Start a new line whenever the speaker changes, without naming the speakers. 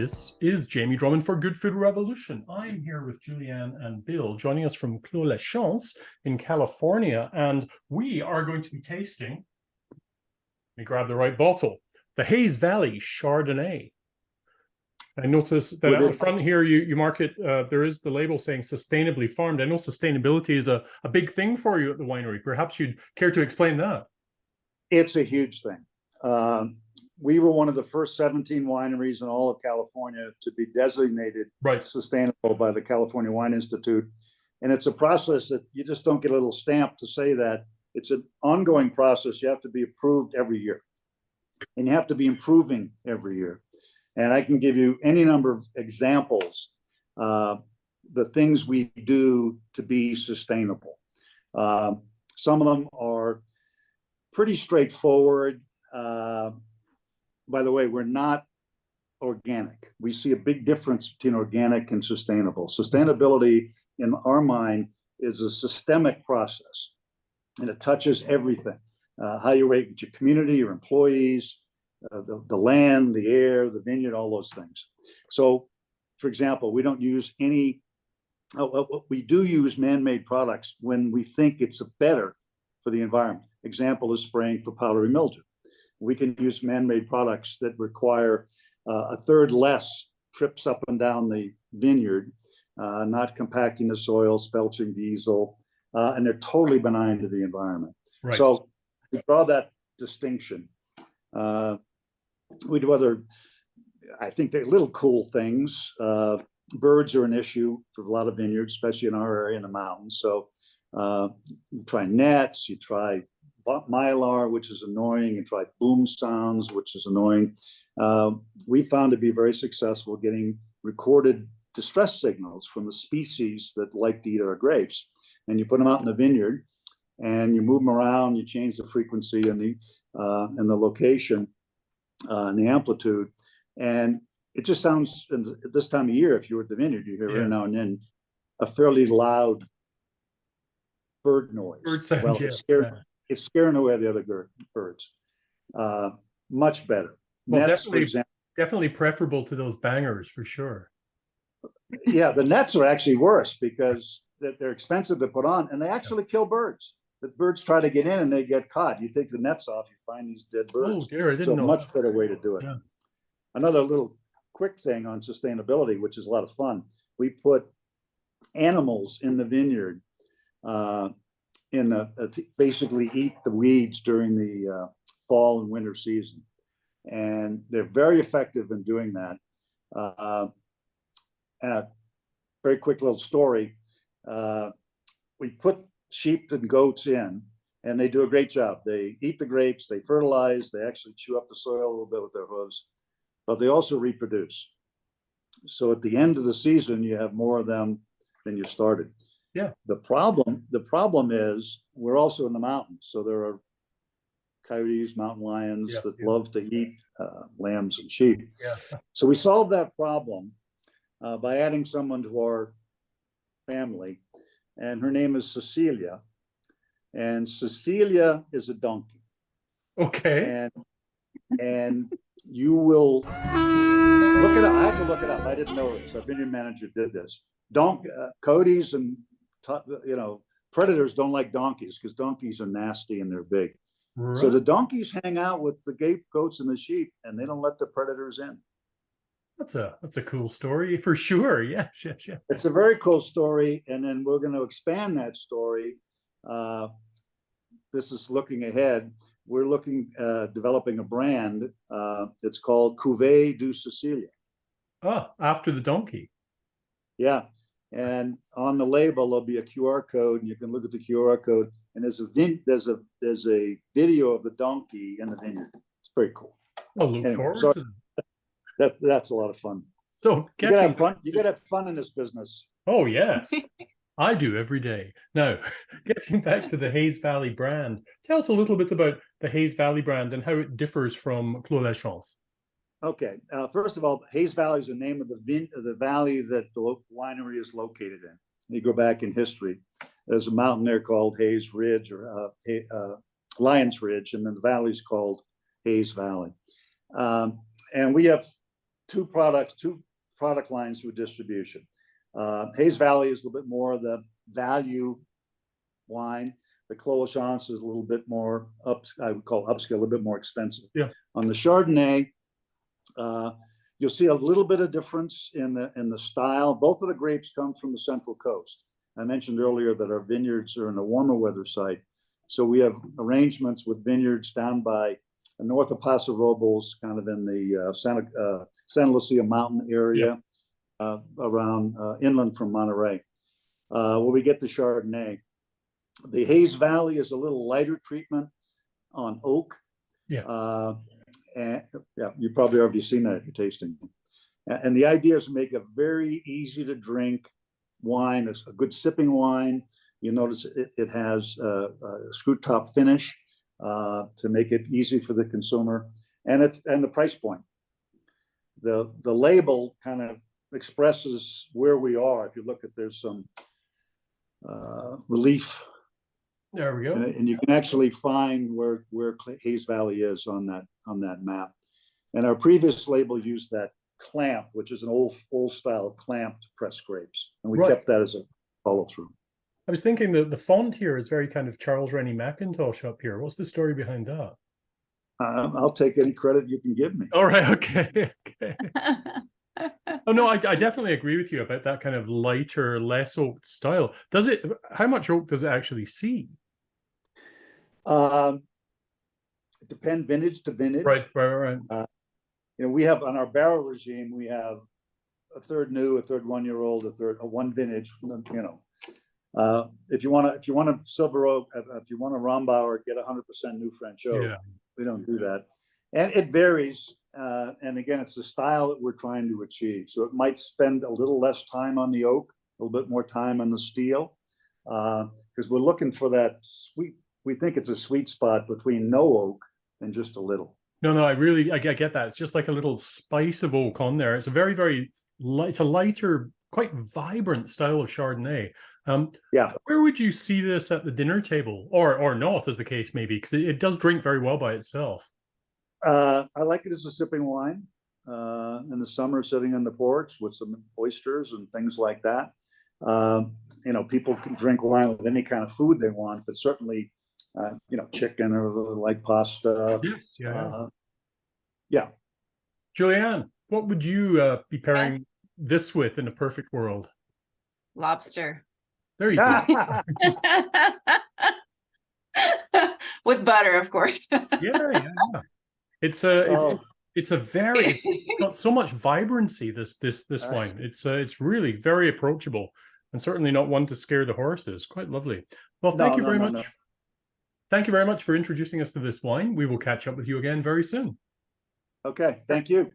This is Jamie Drummond for Good Food Revolution. I'm here with Julianne and Bill, joining us from Clos LaChance in California, and we are going to be tasting, let me grab the right bottle, the Hayes Valley Chardonnay. I noticed that at the front here, you mark it, there is the label saying sustainably farmed. I know sustainability is a big thing for you at the winery. Perhaps you'd care to explain that.
It's a huge thing. We were one of the first 17 wineries in all of California to be designated sustainable by the California Wine Institute. And it's a process that you just don't get a little stamp to say that. It's an ongoing process. You have to be approved every year. And you have to be improving every year. And I can give you any number of examples, the things we do to be sustainable. Some of them are pretty straightforward. By the way, we're not organic. We see a big difference between organic and sustainable. Sustainability, in our mind, is a systemic process, and it touches everything. How you rate your community, your employees, the land, the air, the vineyard, all those things. So, for example, we don't use any, we do use man-made products when we think it's better for the environment. Example is spraying for powdery mildew. We can use man-made products that require a third less trips up and down the vineyard, not compacting the soil, spelching diesel, and they're totally benign to the environment. Right. So we draw that distinction. We do other, I think they're little cool things. Birds are an issue for a lot of vineyards, especially in our area in the mountains. So you try nets, you try mylar, which is annoying, and try boom sounds, which is annoying. We found to be very successful getting recorded distress signals from the species that like to eat our grapes. And you put them out in the vineyard and you move them around, you change the frequency and the location and the amplitude. And it just sounds, at this time of year, if you're at the vineyard, you hear every now and then a fairly loud bird noise. Bird sound, well, it's scaring away the other birds. Much better. Well, nets,
definitely preferable to those bangers for sure.
Yeah, the nets are actually worse because they're expensive to put on, and they actually kill birds. The birds try to get in and they get caught. You take the nets off, you find these dead birds. Oh dear, I didn't know. Much better way to do it. Yeah. Another little quick thing on sustainability, which is a lot of fun. We put animals in the vineyard basically eat the weeds during the fall and winter season. And they're very effective in doing that. And a very quick little story. We put sheep and goats in, and they do a great job. They eat the grapes, they fertilize, they actually chew up the soil a little bit with their hooves, but they also reproduce. So at the end of the season, you have more of them than you started. Yeah. The problem is we're also in the mountains. So there are coyotes, mountain lions that love to eat lambs and sheep. Yeah. So we solved that problem by adding someone to our family, and her name is Cecilia. And Cecilia is a donkey. Okay. And you will look it up. I have to look it up. I didn't know this. Our vineyard manager did this. Coyotes and predators don't like donkeys because donkeys are nasty and they're big. Right. So the donkeys hang out with the goats and the sheep, and they don't let the predators in.
That's a cool story for sure. Yes.
It's a very cool story, and then we're going to expand that story. This is looking ahead. We're developing a brand. It's called Cuvée du Cecilia.
Oh, after the donkey.
Yeah. And on the label, there'll be a QR code, and you can look at the QR code. And there's a video of the donkey in the vineyard. It's very cool.
I'll look forward to
that. That's a lot of fun.
So
you gotta have fun. You gotta have fun in this business.
Oh yes, I do every day. Now, getting back to the Hayes Valley brand, tell us a little bit about the Hayes Valley brand and how it differs from Clos LaChance.
Okay. First of all, Hayes Valley is the name of the valley that the winery is located in. You go back in history. There's a mountain there called Hayes Ridge or Lions Ridge, and then the valley is called Hayes Valley. And we have two product lines through distribution. Hayes Valley is a little bit more of the value wine. The Clos LaChance is a little bit more I would call upscale, a little bit more expensive.
Yeah.
On the Chardonnay, you'll see a little bit of difference in the style. Both of the grapes come from the Central Coast. I mentioned earlier that our vineyards are in a warmer weather site. So we have arrangements with vineyards down by north of Paso Robles, kind of in the Santa Lucia mountain area, around inland from Monterey, where we get the Chardonnay. The Hayes Valley is a little lighter treatment on oak. Yeah. And yeah, you've probably already seen that if you're tasting. And the idea is to make a very easy to drink wine. It's a good sipping wine. You notice it has a screw top finish to make it easy for the consumer, and the price point. The label kind of expresses where we are. If you look at, there's some relief.
There we go.
And you can actually find where Hayes Valley is on that map. And our previous label used that clamp, which is an old style clamp to press grapes, and we kept that as a follow through.
I was thinking that the font here is very kind of Charles Rennie Mackintosh up here. What's the story behind that?
I'll take any credit you can give me.
All right. Okay. Oh no, I definitely agree with you about that kind of lighter, less oaked style. How much oak does it actually see?
It depends vintage to vintage.
Right.
We have on our barrel regime, we have a third new, a third 1 year old, a one vintage. If you want a silver oak, if you want a Rombauer, get 100% new French oak. Yeah. We don't do that, and it varies. And again, it's the style that we're trying to achieve. So it might spend a little less time on the oak, a little bit more time on the steel, because we're looking for that sweet. We think it's a sweet spot between no oak and just a little. No,
I get that. It's just like a little spice of oak on there. It's a very, very light, it's a lighter, quite vibrant style of Chardonnay. Where would you see this at the dinner table, or not, as the case may be? Because it does drink very well by itself.
I like it as a sipping wine in the summer, sitting on the porch with some oysters and things like that. People can drink wine with any kind of food they want, but certainly, chicken or like pasta.
Yes, Julianne, what would you be pairing this with in a perfect world?
Lobster.
There you go.
With butter, of course.
Yeah. It's got so much vibrancy, this wine. It's really very approachable, and certainly not one to scare the horses. Quite lovely. Well, thank you very much. Thank you very much for introducing us to this wine. We will catch up with you again very soon.
Okay, thank you.